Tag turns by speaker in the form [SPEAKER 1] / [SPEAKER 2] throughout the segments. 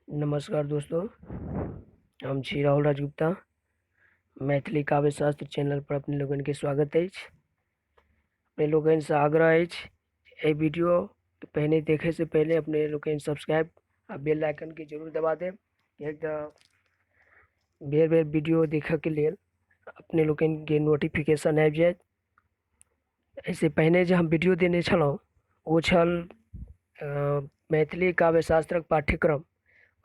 [SPEAKER 1] नमस्कार दोस्तों, हम छी राहुल राजगुप्ता। मैथिली काव्य शास्त्र चैनल पर अपने लोगन के स्वागत है। अपने लोगन से आग्रह है ये वीडियो के पहले देखे से पहले अपने लोगन सब्सक्राइब आ बेल आइकन के जरूर दबा दें। एक बेर बेर वीडियो देखे के लिए अपने लोगन के नोटिफिकेशन आबि जाए। ऐसे पहले जो हम वीडियो देने छलहुँ वो छल मैथिली काव्य शास्त्रक पाठ्यक्रम।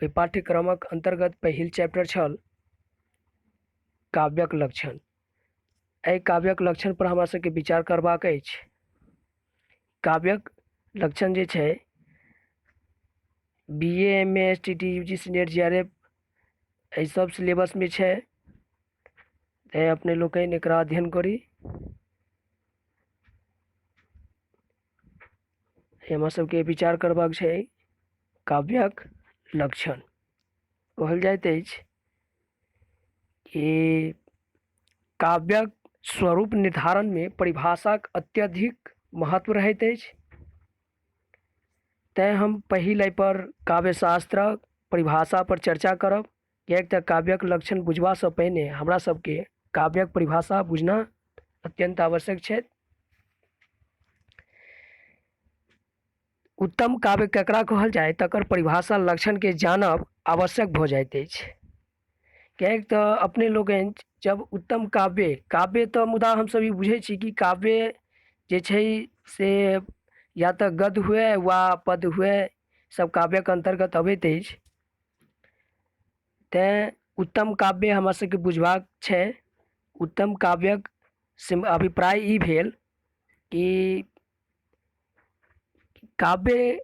[SPEAKER 1] ओहि पाठ्यक्रमक अंतर्गत पहिल चैप्टर छल काव्यक लक्षण। एहि काव्यक लक्षण पर हमरा सबके विचार करबाक अछि। काव्यक लक्षण जे छै BA MA STT UGC net JRF एहि सब सिलेबस में छै, तैं अपने लोकनि एकरा अध्ययन करी। हमरा सबके विचार करबाक छै काव्यक लक्षण। कहल जाइत अछि कि काव्यक स्वरूप निर्धारण में परिभाषाक अत्यधिक महत्व रहैत अछि। तैं हम पहिल एहि पर काव्य शास्त्रक परिभाषा पर चर्चा करब। किएक तऽ काव्यक लक्षण बुझबा से पहिने हमरा सबके काव्यक परिभाषा बुझना अत्यंत आवश्यक छै। उत्तम काव्य केकरा कहल जाय तकर परिभाषा लक्षण के जानब आवश्यक भ जाइत अछि। किएक तऽ अपने लोगन जब उत्तम काव्य तो मुदा हम सब ई बुझे छी कि काव्य जे छै से या तो गद्य हुए वा पद हुए, सब काव्यक अंतर्गत अबैत अछि। तैं उत्तम काव्य हमरा सबके बुझबाक छै। उत्तम काव्यक अभिप्राय ई भेल कि काव्य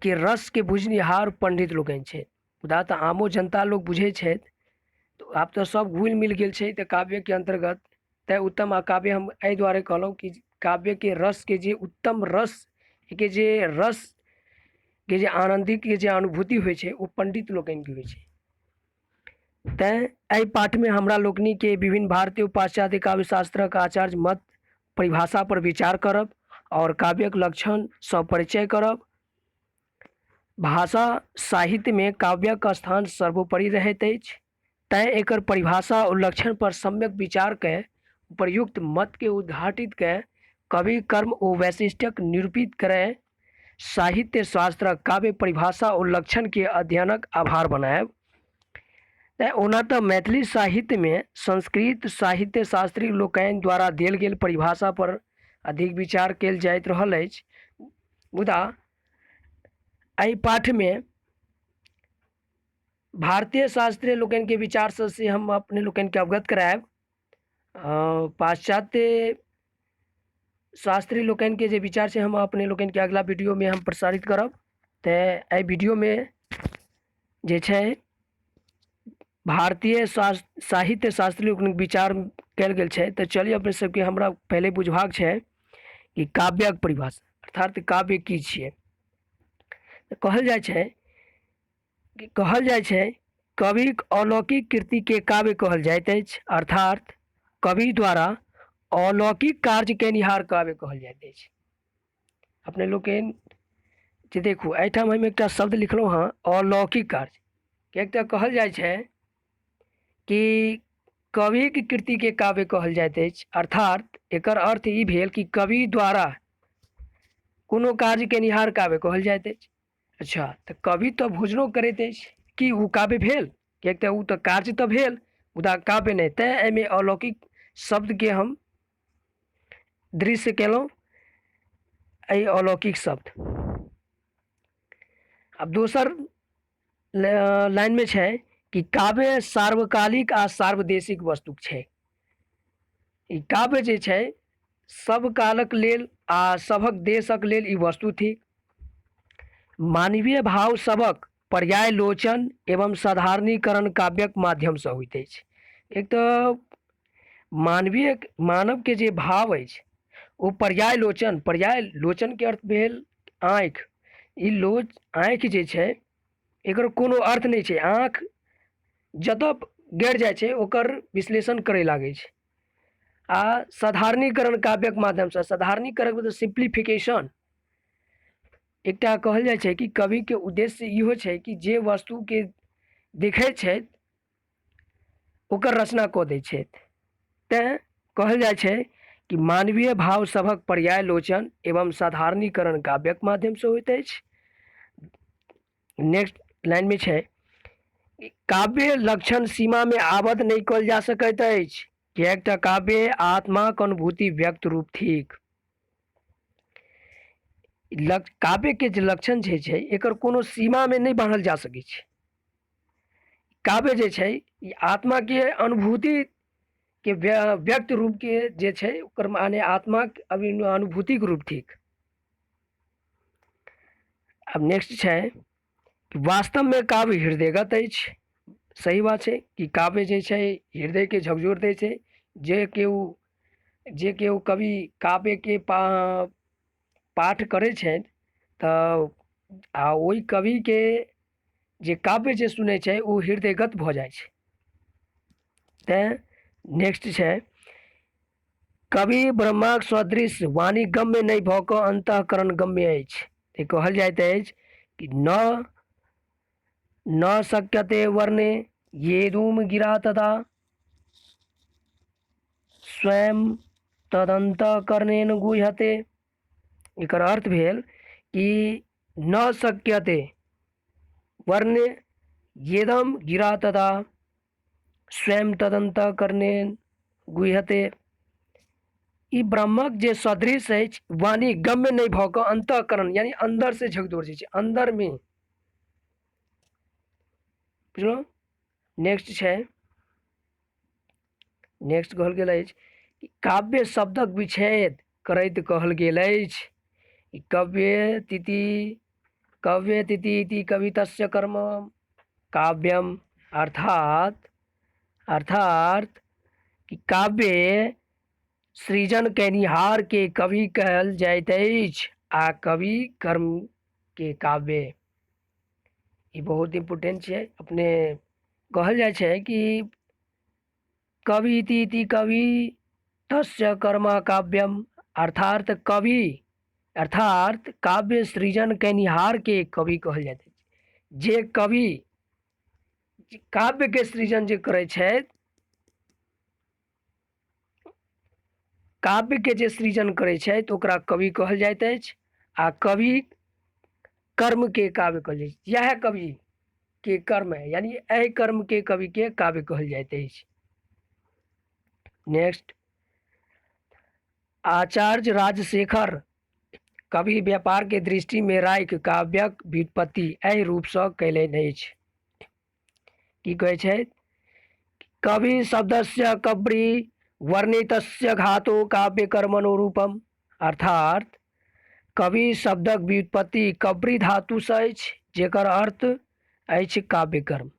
[SPEAKER 1] के रस के बुझनिहार पंडित लोगन छै, मुदा तऽ आमो जनता लोग बुझे छै। तो आब तो सब घुल मिल गेल छै तऽ काव्य के अंतर्गत। तैं उत्तम आ काव्य हम एहि दुआरे कहलहुँ कि काव्य के रस के जे उत्तम रस के जे रस के जे आनंदित के जे अनुभूति होइ छै वो पंडित लोगन के होइ छै। तैं एहि पाठ में हमरा लोकनि के विभिन्न भारतीय पाश्चात्य काव्य शास्त्रक आचार्य मत परिभाषा पर विचार करब और काव्यक लक्षण सँ परिचय करब। भाषा साहित्य में काव्यक स्थान सर्वोपरि रहैत अछि। तैं एकर परिभाषा और लक्षण पर सम्यक विचार कए उपयुक्त मत के उद्घाटित कए कवि कर्म और वैशिष्ट्यक निरूपित करय साहित्य शास्त्रक काव्य परिभाषा और लक्षण के अध्ययनक आधार बनायब। ओना तऽ मैथिली साहित्य में संस्कृत साहित्य शास्त्री लोकनि द्वारा देल गेल परिभाषा पर अधिक विचार कयल जाइत रहल अछि। मुदा एहि पाठ में भारतीय शास्त्रीय लोकन के विचार से हम अपने लोकन के अवगत करायब। पाश्चात्य शास्त्री लोकन के जे विचार से हम अपने लोकन के अगला वीडियो में हम प्रसारित करब। तो एहि वीडियो में जे छै भारतीय साहित्य शास्त्री लोकन के विचार कयल गेल छै। तो चलिए अपने सबके हमरा पहले बुझबाक छै कि काव्यक परिभाषा अर्थात काव्य की छियै। कहल जाइ छै कविक अलौकिक कृति के काव्य कहल जाइत अछि, अर्थात कवि द्वारा अलौकिक कार्य केनिहार काव्य कहल जाइत अछि। अपने लोकन जे देखू एहिठाम हम एकटा शब्द लिखलहुँ हँ अलौकिक कार्य। किएक तऽ कहल जाइ छै कि कविक कृति के काव्य कहल जाइत अछि, अर्थात एकर अर्थ ई भेल कि कवि द्वारा कोनो कार्य केनिहार काव्य कहल जाइत अछि। अच्छा, तऽ कवि तो भोजनो करैत अछि कि ओ काव्य भेल? किएक तऽ ओ तऽ कार्य तो भेल मुदा काव्य नहीं। तैं एहिमे अलौकिक शब्द के हम दृश्य केलहुँ, एहि अलौकिक शब्द। अब दोसर लाइन में छै कि काव्य सार्वकालिक आ सार्वदेशिक वस्तु छै। ई काव्य जे छै सब कालक लेल आ सभक देशक लेल ई वस्तु थी। मानवीय भाव सबक पर्यायलोचन एवं साधारणीकरण काव्यक माध्यम से होइत अछि। एक तो मानव के जे भाव अछि वो पर्यायलोचन के अर्थ भेल आँखि। ई आँखि जे छै एकर कोनो अर्थ नहीं छै। आँख जतऽ गड़ जाइ छै ओकर विश्लेषण करे लागे छै। आ साधारणीकरण काव्यक माध्यम से, साधारणीकरण मतलब सिंप्लीफिकेशन, एकटा कहल जाइ छै कि कवि के उद्देश्य इहो छै कि जे वस्तु के देखै छथि ओकर रचना कऽ दै छथि। तेँ कहल जाइ छै कि मानवीय भाव सभक पर्यालोचन एवं साधारणीकरण काव्यक माध्यम से होइत अछि। नेक्स्ट लाइन में छै, काव्य लक्षण सीमा में आबद्ध नहीं कयल जा सकैत अछि, किएक तऽ काव्य आत्माक अनुभूति व्यक्त रूप थिक। काव्य के जे लक्षण छै एकर कोनो सीमा में नहीं बांधल जा सकै छै। काव्य जे छै ई आत्मा के अनुभूति के व्यक्त रूप के जे छै ओकर माने आत्मा अनुभूति के रूप थिक। अब नेक्स्ट छै, वास्तव में काव्य हृदयगत अछि। सही बात छै कि काव्य जे छै हृदय के झकझोर दै छै। जे केओ कवि काव्य के पाठ करै छै तऽ ओहि कवि के जे काव्य जे सुनै छै ओ हृदयगत भऽ जाइ छै। तेँ नेक्स्ट छै, कवि ब्रह्माक सदृश वाणी गम्य नहीं भऽ कऽ अंतःकरण गम्य अछि। कहल जाइत अछि कि न शक्यते वर्णे येदुम गिरा तदा स्वयं तदंतःकरणेन गुह्यते। एकर अर्थ भेल कि न शक्यते वर्ण येदम गिरा तदा स्वयं तदंतःकरणेन गुह्यते। ई ब्रह्मक जे सदृश अछि वाणी गम्य नहीं भऽ कऽ अंतःकरण यानी अंदर से झकझोर जाइ छै, अंदर में। बुझलहुँ। नेक्स्ट छै, नेक्स्ट कहल गेल अछि कि काव्य शब्दक विच्छेद करैत कहल गेल अछि। कव्य तिथि इति कवितस्य कर्म काव्यम, अर्थात कि काव्य सृजन कैनिहार के कवि कहल जाइत अछि आ कवि कर्म के काव्य। ई बहुत इम्पोर्टेंट छै। अपने कहल जाइ छै कि कवि इति कवि तस्य कर्म काव्यम, अर्थात काव्य सृजन कैनिहार के कवि कहल जाइत अछि। जे कवि काव्य के सृजन जे करै छथि, काव्य के जे सृजन करै छथि ओकरा कवि कहल जाइत अछि आ कवि कर्म के काव्य कहल जाइत अछि। यह कवि के कर्म है यानी एहि कर्म के कवि के काव्य कहल जाइत अछि। नेक्स्ट, आचार्य राजशेखर कवि व्यापार के दृष्टि में राखि काव्यक व्युत्पत्ति एहि रूप से कयलनि अछि। की कहै छै, कवि शब्दस्य कब्री वर्णितस्य घातो काव्य कर्मणोरूपम, अर्थात कवि शब्दक व्युत्पत्ति कब्री धातु से अछि जेकर अर्थ अछि काव्य कर्म।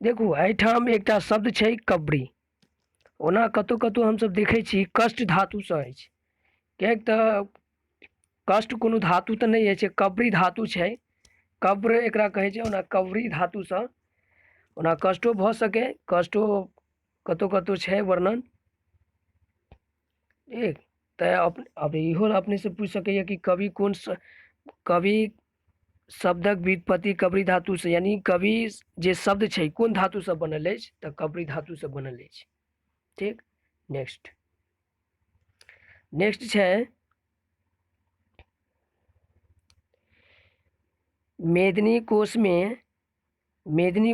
[SPEAKER 1] देखू एहिठाम एकटा शब्द छै कब्री, ओना कतौ कतौ हमसब देखै छी कष्ट धातु से अछि, किएक तऽ कष्ट कोनो धातु तऽ नहीं अछि, कब्री धातु छै। कब्र एकरा कहै छै, ओना कब्री धातु से ओना कष्टो भऽ सकै, कष्टो कतौ कतौ छै वर्णन। ठीक, तऽ अब इहो अपने से पूछ सकैए कि कवि शब्दक व्युत्पत्ति कब्री धातु से यानी कवि जे शब्द छै कोन धातु से बनल अछि तऽ कब्री धातु से बनल अछि। ठीक, नेक्स्ट छै, मेदिनी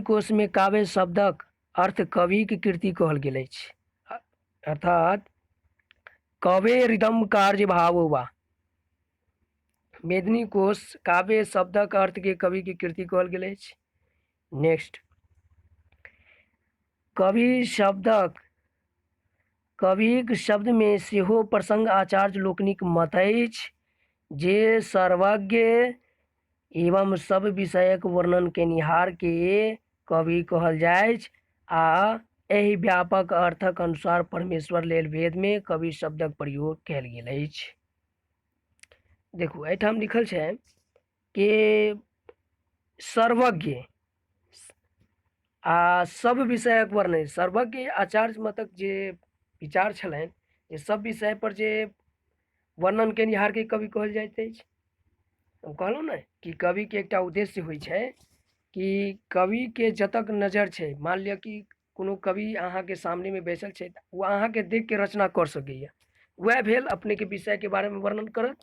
[SPEAKER 1] कोश में काव्य शब्दक अर्थ कवि की कृति कहल गेल अछि, अर्थात कवे रिदम कार्य भाव वा। मेदिनी कोश काव्य शब्दक अर्थ के कवि की कृति कहल गेल अछि। नेक्स्ट, कविक शब्द में सेहो प्रसंग आचार्य लोकनिक मत अछि जे सर्वज्ञ एवं सब विषयक वर्णन केनिहार के कवि कहल जाइत आ एहि व्यापक अर्थक अनुसार परमेश्वर लेल वेद में कवि शब्दक प्रयोग कयल गेल अछि। देखू एहिठाम लिखल छै कि सर्वज्ञ आ सब विषयक वर्णन, सर्वज्ञ आचार्य मतक जे विचार छलनि जे सब विषय पर जे वर्णन केनिहार के कवि कहल जाइत अछि। हम कहलहुँ ने कि कविके एकटा उद्देश्य होइ छै कि कविके जतक नजर छै, मान लिअ कि कोनो कवि अहाँके सामनेमे बैसल छै, ओ अहाँके देख के रचना कर सकैए, वह भेल अपनेके विषयके बारेमे वर्णन करत।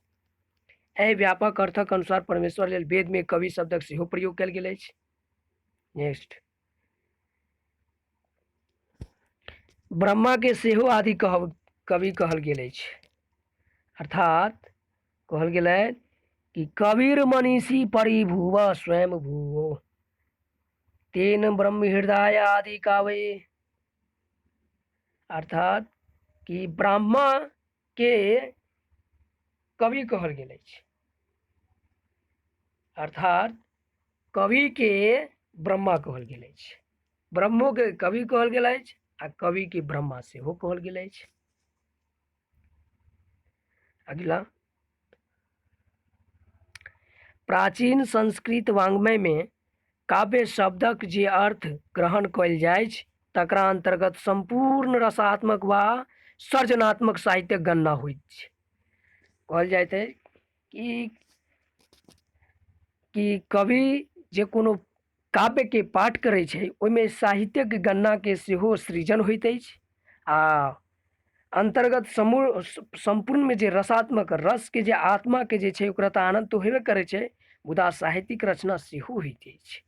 [SPEAKER 1] एहि व्यापक अर्थक अनुसार परमेश्वर लेल वेदमे कवि शब्दक सेहो प्रयोग कयल गेल अछि। नेक्स्ट, ब्रह्मा के सेहो आदि कवि कहल गेल अछि, अर्थात कहल गेल कि कबीर मनीषी परिभुव स्वयं भूवो तेन ब्रह्म हृदय आदि कावे, अर्थात कि ब्रह्मा के कवि कहल गेल अछि, अर्थात कवि के ब्रह्मा कहल गेल अछि, ब्रह्मो के कवि कहल गेल अछि आ कवि के ब्रह्मा सेहो कहल गेल अछि। अगला, प्राचीन संस्कृत वाङ्मय में काव्य शब्दक जे अर्थ ग्रहण कयल जाइ छै तकरा अंतर्गत संपूर्ण रसात्मक वा सर्जनात्मक साहित्यक गणना होइत छै। कहल जाइत है कि कवि जे कोनो काव्य के पाठ करै छै ओहिमे साहित्यक गणना के सेहो सृजन होइत अछि आ अंतर्गत संपूर्ण में जे रसात्मक रस के जे आत्मा के जे छै ओकरा तऽ आनंद तो हेबे करे छै, मुदा साहित्यिक रचना सेहो होइत अछि।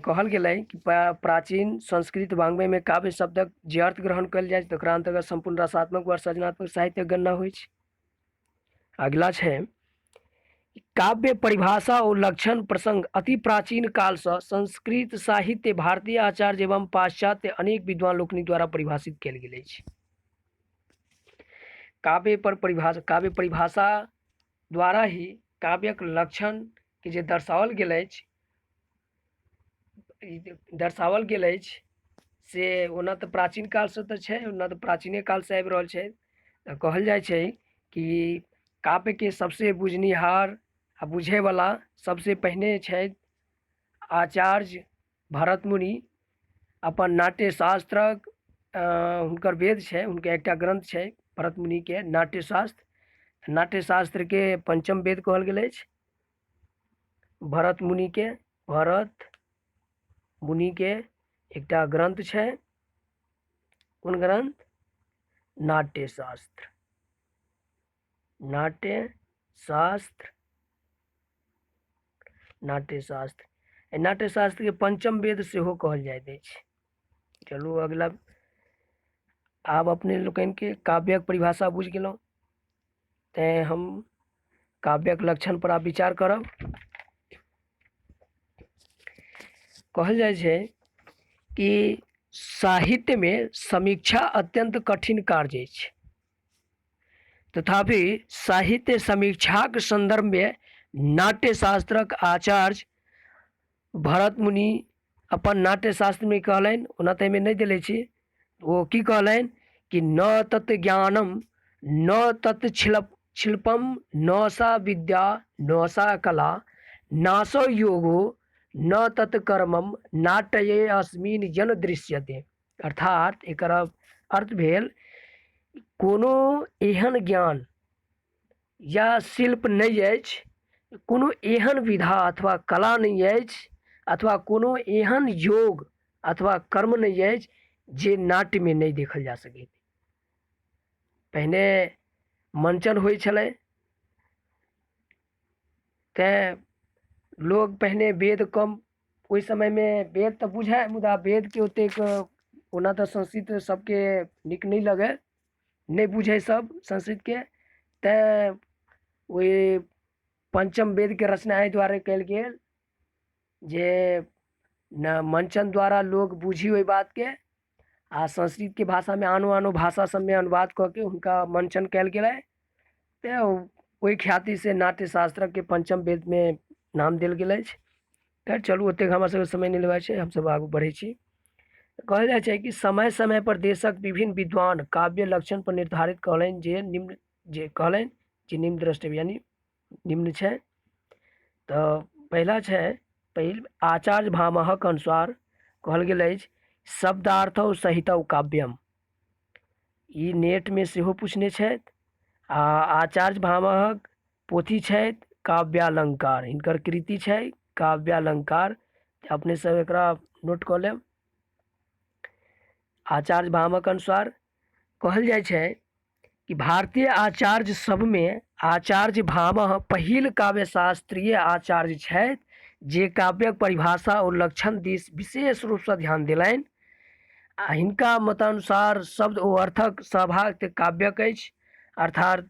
[SPEAKER 1] कहल गेलै कि प्राचीन संस्कृत वाङ्मय में काव्य शब्दक जे अर्थ ग्रहण कयल जाइ छै तकरा अंतर्गत संपूर्ण रसात्मक व सृजनात्मक साहित्यक गणना होइ छै। अगला छै, काव्य परिभाषा और लक्षण प्रसंग अति प्राचीन काल से संस्कृत साहित्य भारतीय आचार्य एवं पाश्चात्य अनेक विद्वान लोकनि द्वारा परिभाषित कयल गेल अछि। काव्य परिभाषा द्वारा ही काव्यक लक्षण के जे दर्शाओल गेल अछि से ओना तऽ प्राचीन काल से तऽ छै, ओना तऽ प्राचीने काल से आबि रहल छै। तऽ कहल जाइ छै कि काव्य के सबसे बुझनिहार आ बुझेवाला सबसे पहिने छै आचार्य भरत मुनि, अपन नाट्यशास्त्रक हुनकर वेद छै, हुनकर एकटा ग्रंथ छै भरत मुनि के नाट्यशास्त्र। नाट्यशास्त्र के पंचम वेद कहल गेल अछि। भरत मुनि के एकटा ग्रंथ छै, कोन ग्रंथ? नाट्यशास्त्र। नाट्यशास्त्र के पंचम वेद सेहो कहल जाइत अछि। चलू अगला, आब अपने लोकनि के काव्यक परिभाषा बुझि गेलहुँ, तैं हम काव्यक लक्षण पर आब विचार करब। कहल जाइ छै कि साहित्य में समीक्षा अत्यंत कठिन कार्य अछि, तथापि साहित्य समीक्षाक संदर्भ में नाट्यशास्त्रक आचार्य भरत मुनि अपन नाट्यशास्त्र में कहलनि, ओना तऽ एहिमे नहि देले छी, ओ की कहलनि कि न तत् ज्ञानम न तत् शिल्पम न सा विद्या न सा कला नासो योगो न तत् कर्मम नाट्ये अस्मिन यन दृश्यते। अर्थात एकर अर्थ भेल कोनो एहन ज्ञान या शिल्प नहीं अछि, कोनो एहन विधा अथवा कला नहीं अछि, अथवा कोनो एहन योग अथवा कर्म नहीं अछि जे नाट्य में नहीं देखल जा सकैत। पहिने मंचन होइ छलै, तैं लोग पहिने वेद कम, ओहि समय में वेद तऽ बुझै, मुदा वेद के ओतेक ओना तऽ संस्कृत सबके नीक नहीं लगे, नहीं बुझे सब संस्कृत के, तैं ओहि पंचम वेद के रचना एहि दुआरे कयल गेल जे न मंचन द्वारा लोग बुझी ओहि बात के, आ संस्कृत के भाषा में आनो भाषा सब में अनुवाद कऽ के हुनका मंचन कयल गेलै। तैं ओहि ख्याति से नाट्यशास्त्रक के पंचम वेद में नाम देल गेल अछि। खैर चलू, ओतेक हमरा सबके समय नहीं लेबाक छै, हमसब आगू बढ़ै छी। कहल जाइ छै कि समय समय पर देशक विभिन्न विद्वान काव्य लक्षण पर निर्धारित कहलनि जे निम्न द्रष्टव्य यानी निम्न छै। तऽ पहला छै, पहिल आचार्य भामहक अनुसार कहल गेल अछि शब्दार्थ सहित काव्यम। ई नेट में सेहो पूछने छथि। आ आचार्य भामहक पोथी छथि काव्यालंकार, हिनकर कृति छै काव्यालंकार। अपने सब एकरा नोट कऽ लेब। आचार्य भामहक अनुसार कहल जाइ छै कि भारतीय आचार्य सबमे आचार्य भामह पहिल काव्यशास्त्रीय आचार्य छथि जे काव्यक परिभाषा और लक्षण दिस विशेष रूपसँ ध्यान देलनि। आ हिनका मतानुसार शब्द ओ अर्थक सहभाग काव्यक अछि, अर्थात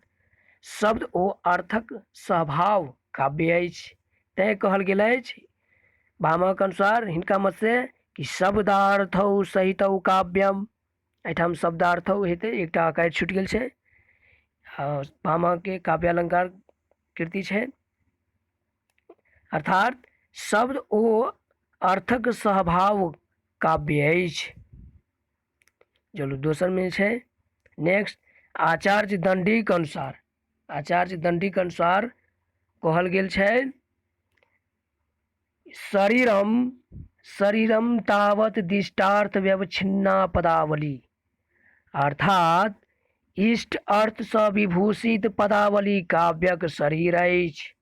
[SPEAKER 1] शब्द ओ अर्थक सहभाव काव्य अछि। तैँ कहल गेल अछि भामहक अनुसार हिनका मत से कि शब्दार्थौ सहितौ काव्यम। एहिठाम शब्दार्थौ हेतै, एकटा अकार छूटि गेल छै। भामह के काव्यालंकार कृति छै, अर्थात शब्द ओ अर्थक सहभाव काव्य अछि। चलू दोसर में छै नेक्स्ट आचार्य दंडीक अनुसार। आचार्य दंडीक अनुसार कहल गेल छै शरीरम शरीरम तावत दिष्टार्थ व्यवच्छिन्ना पदावली, अर्थात इष्ट अर्थ सँ विभूषित पदावली काव्यक शरीर अछि।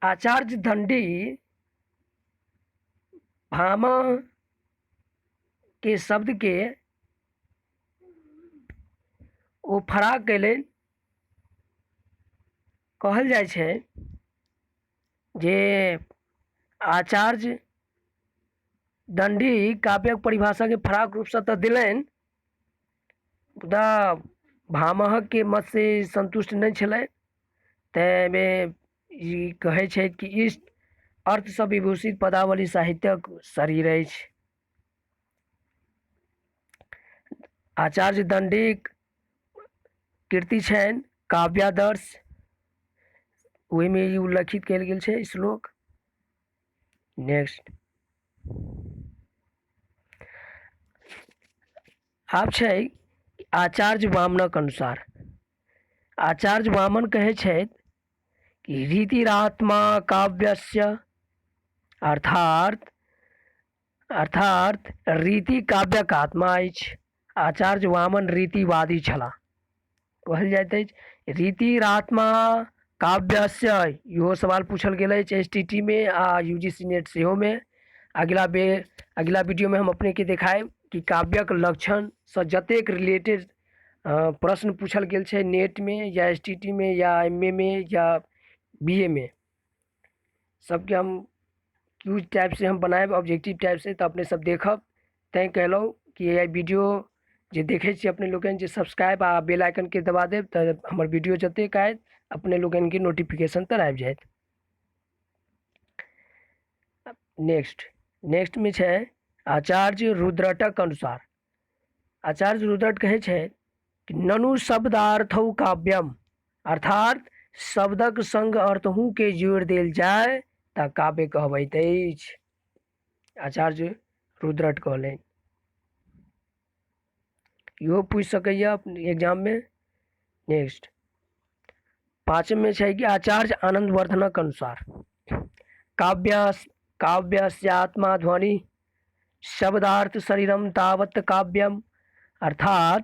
[SPEAKER 1] आचार्य दंडी भामह के शब्द के ओ फराक कयलनि। कहल जाइ छै जे आचार्य दंडी काव्यक परिभाषा के फराक रूप से तऽ दिलनि, मुदा भामहक के मत से संतुष्ट नहीं छलै। तैमे ई कहै छै कि इष्ट अर्थ से विभूषित पदावली साहित्यक शरीर अछि। आचार्य दंडीक कृति छनि काव्यादर्श, ओहि में ई उल्लेखित कयल गेल छै श्लोक। नेक्स्ट आब छै आचार्य वामनक अनुसार। आचार्य वामन कहै छथि कि रीतिरात्मा काव्यस्य, अर्थात रीति काव्यक आत्मा अछि। आचार्य वामन रीतिवादी छलाह। कहल जाइत अछि रीतिरात्मा काव्यस्य, इहो सवाल पूछल गेल अछि STT में आ UGC नेट सेहो में। अगिला वीडियो में हम अपने के देखाएब कि काव्यक लक्षण से जतेक रिलेटेड प्रश्न पूछल गेल छै नेट में या STT में या MA में या BA में, सबके हम क्यूज टाइप से हम बनाएब, ऑब्जेक्टिव टाइप से, तो अपने सब देखब। तैं कहलहुँ कि यह वीडियो जे देखे छी अपने लोगन जे सब्सक्राइब आ बेल आइकन के दबा देब तो हमर वीडियो जतेक आयत अपने लोगन के नोटिफिकेशन तर आबि जायत। नेक्स्ट में छै आचार्य रुद्रटक अनुसार। आचार्य रुद्रट कहै छै कि ननु शब्दार्थौ काव्यम, अर्थात शब्दक संग अर्थहू के जोड़ देल जाय तऽ काव्य कहबैत अछि। आचार्य रुद्रट कहलनि, इहो पूछ सकैया एग्जाम में। नेक्स्ट पाँचम में छै कि आचार्य आनंदवर्धनक अनुसार काव्यस्यात्मा ध्वनि शब्दार्थ शरीरम तावत काव्यम, अर्थात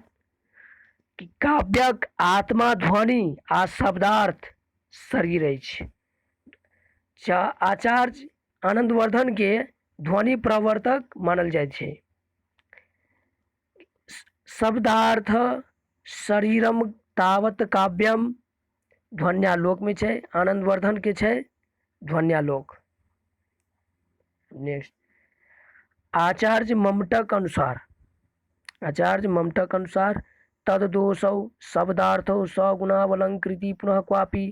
[SPEAKER 1] कि काव्यक आत्मा ध्वनि आ शब्दार्थ शरीर अछि। आचार्य आनंदवर्धन के ध्वनि प्रवर्तक मानल जाइत छै। शब्दार्थ शरीरम तावत काव्यम ध्वन्यालोक में छै, आनंदवर्धन के छै ध्वन्यालोक। नेक्स्ट आचार्य ममटक अनुसार। आचार्य ममटक अनुसार तददोषौ शब्दार्थौ सगुणावलंकृति पुनः क्वापि।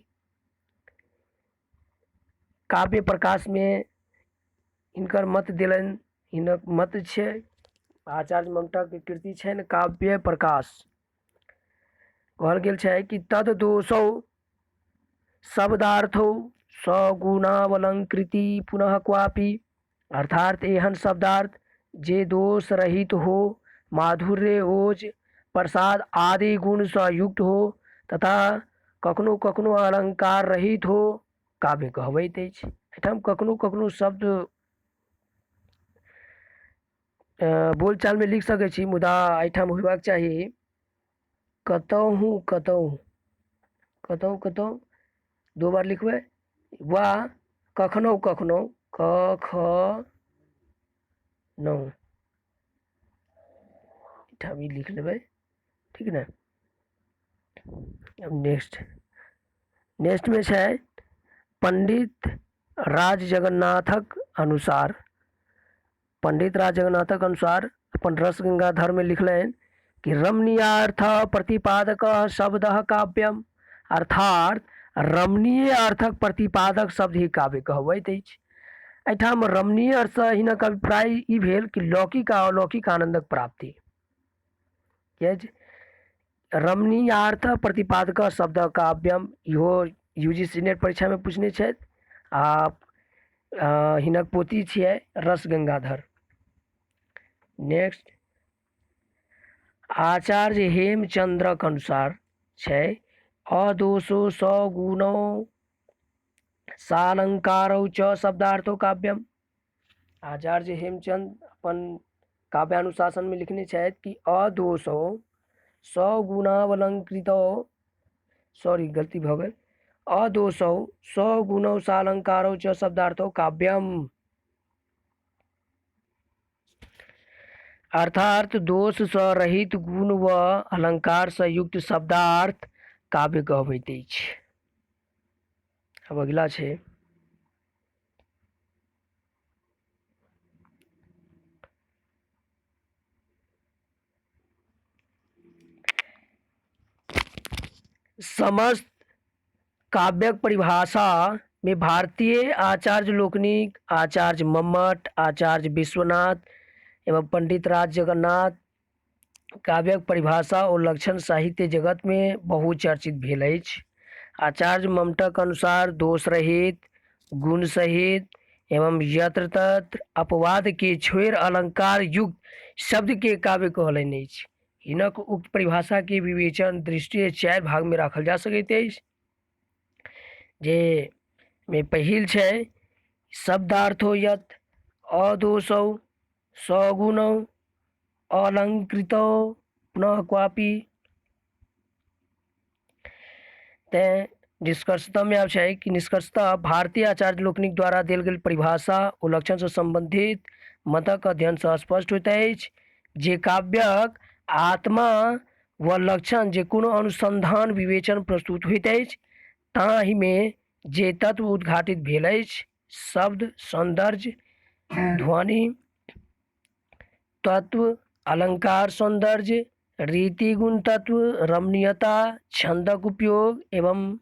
[SPEAKER 1] काव्य प्रकाश में इनकर मत दिलन, इनक मत छै आचार्य ममटक के कृति छै न काव्य प्रकाश। कहल गेल छै कि तददोषौ शब्दार्थौ सगुणावलंकृति पुनः क्वापि, अर्थात एहन शब्दार्थ जे दोष रहित हो, माधुर्य ओज प्रसाद आदि गुण से युक्त हो तथा कखनो कखनो अलंकार रहित हो काव्य कहबैत अछि। एहिठाम कखनो कखनो शब्द बोलचाल में लिख सकै छी, मुदा एहिठाम होयबाक चाही कतहु कतहु कतौ 2 बार लिखबै। वा कखनो कखनो कखनो ठाम ई लिख लेबै, ठीक ने। अब नेक्स्ट में छै पंडित राज जगन्नाथक अनुसार अपन रस गंगाधर में लिखलें कि रमणीयार्थ प्रतिपादक शब्द काव्यम, अर्थात रमणीय अर्थक प्रतिपादक शब्द ही काव्य कहबैत अछि। एहिठाम रमणीय अर्थ हिनक अभिप्राय ई भेल कि लौकिक आ अलौकिक आनंदक प्राप्ति। रमणीयार्थ प्रतिपादक शब्द काव्यम इहो यूजीसी नेट परीक्षा में पूछने छथि। आ हिनक पोथी छियै रस गंगाधर। नेक्स्ट आचार्य हेमचंद्रक अनुसार छै अदोषो सगुणो सालंकारो च शब्दार्थो काव्यम। आचार्य हेमचंद अपन काव्यानुशासन में लिखने छथि कि अदोषो सगुणावलंकृतो, सॉरी गलती भ गेल, अदोषो सगुणो सालंकारो च शब्दार्थो काव्यम। अर्थात दोष से रहित गुण व अलंकार से युक्त शब्दार्थ काव्य कहबैत अछि। अब अगला छै समस्त काव्यक परिभाषा में भारतीय आचार्य लोकनिक आचार्य मम्मट, आचार्य विश्वनाथ एवं पंडित राज जगन्नाथ काव्यक परिभाषा और लक्षण साहित्य जगत में बहुचर्चित भेल अछि। आचार्य मम्मटक अनुसार दोष रहित, गुण सहित एवं यत्र तत्र अपवाद के छोड़ि अलंकार युक्त शब्द के काव्य कहलनि अछि। हिनक उक्त परिभाषा के विवेचन दृष्टि 4 भाग में राखल जा सकैत अछि, जे में पहिल छै शब्दार्थो यत् अदोषौ सगुणौ अलंकृतो पुनः क्वापि। निष्कर्षतः में आब छै कि निष्कर्षतः भारतीय आचार्य लोकनिक द्वारा देल गेल परिभाषा ओ लक्षण से संबंधित मतक अध्ययन से स्पष्ट होइत अछि जे काव्यक आत्मा व लक्षण जे कोनो अनुसंधान विवेचन प्रस्तुत होइत अछि ताहि में जे तत्व उद्घाटित भेल अछि, शब्द, सौंदर्य, ध्वनि तत्व, अलंकार सौंदर्य, रीति गुण तत्व, रमणीयता, छंदक उपयोग एवं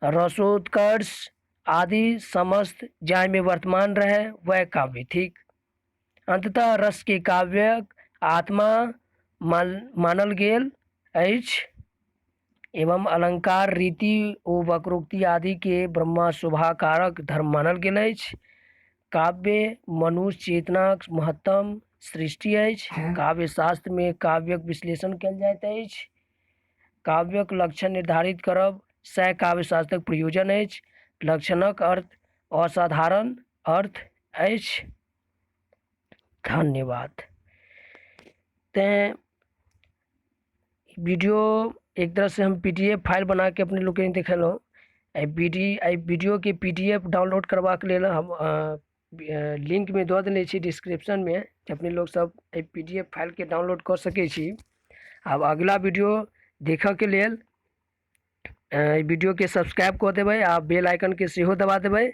[SPEAKER 1] रसोत्कर्ष आदि समस्त जाहि में वर्तमान रहे वह काव्य थिक। अंततः रस के काव्यक आत्मा मानल गेल अछि एवं अलंकार, रीति ओ वक्रोक्ति आदि के ब्रह्मा शोभाकारक धर्म मानल गेल अछि। काव्य मनुष्य चेतनाक महत्तम सृष्टि अछि। काव्य शास्त्र में काव्यक विश्लेषण कयल जाइत अछि। काव्यक लक्षण निर्धारित करब सह काव्य शास्त्रक प्रयोजन अछि। लक्षणक अर्थ असाधारण अर्थ अछि। धन्यवाद। वीडियो एक तरह से हम पीडीएफ फाइल बना के अपने लोग के देखेलहुँ। वीडियो के पीडीएफ डाउनलोड करबा के लेल हम लिंक में दऽ देने छी डिस्क्रिप्शन में, अपने लोग सब पीडीएफ फाइल के डाउनलोड कर सकै छी। अब अगला वीडियो देखऽ के लेल वीडियो के सब्सक्राइब कऽ देबै आ बेल आइकन के सेहो दबा देबै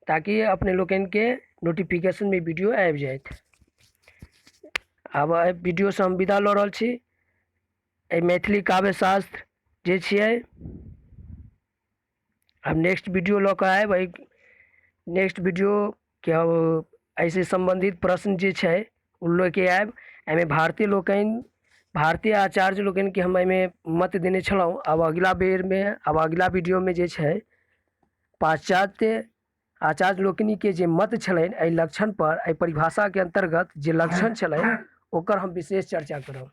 [SPEAKER 1] ताकि अपने लोगन के नोटिफिकेशन में वीडियो आबि जाइत। अब वीडियो से हम विदा लऽ रहल छी। मैथिली काव्य शास्त्र जे छियै अब नेक्स्ट वीडियो लऽ कऽ आयब। नेक्स्ट वीडियो के अब ऐसे संबंधित प्रश्न जे छै उ लऽ के आयब। एहिमे भारतीय आचार्य लोकनि के हम एहिमे मत देने छलहुँ। अब अगला वीडियो में जे छै पाश्चात्य आचार्य लोकनि के जे मत छलनि एहि लक्षण पर, एहि परिभाषा के अंतर्गत जे लक्षण छलनि ओकर हम विशेष चर्चा करब।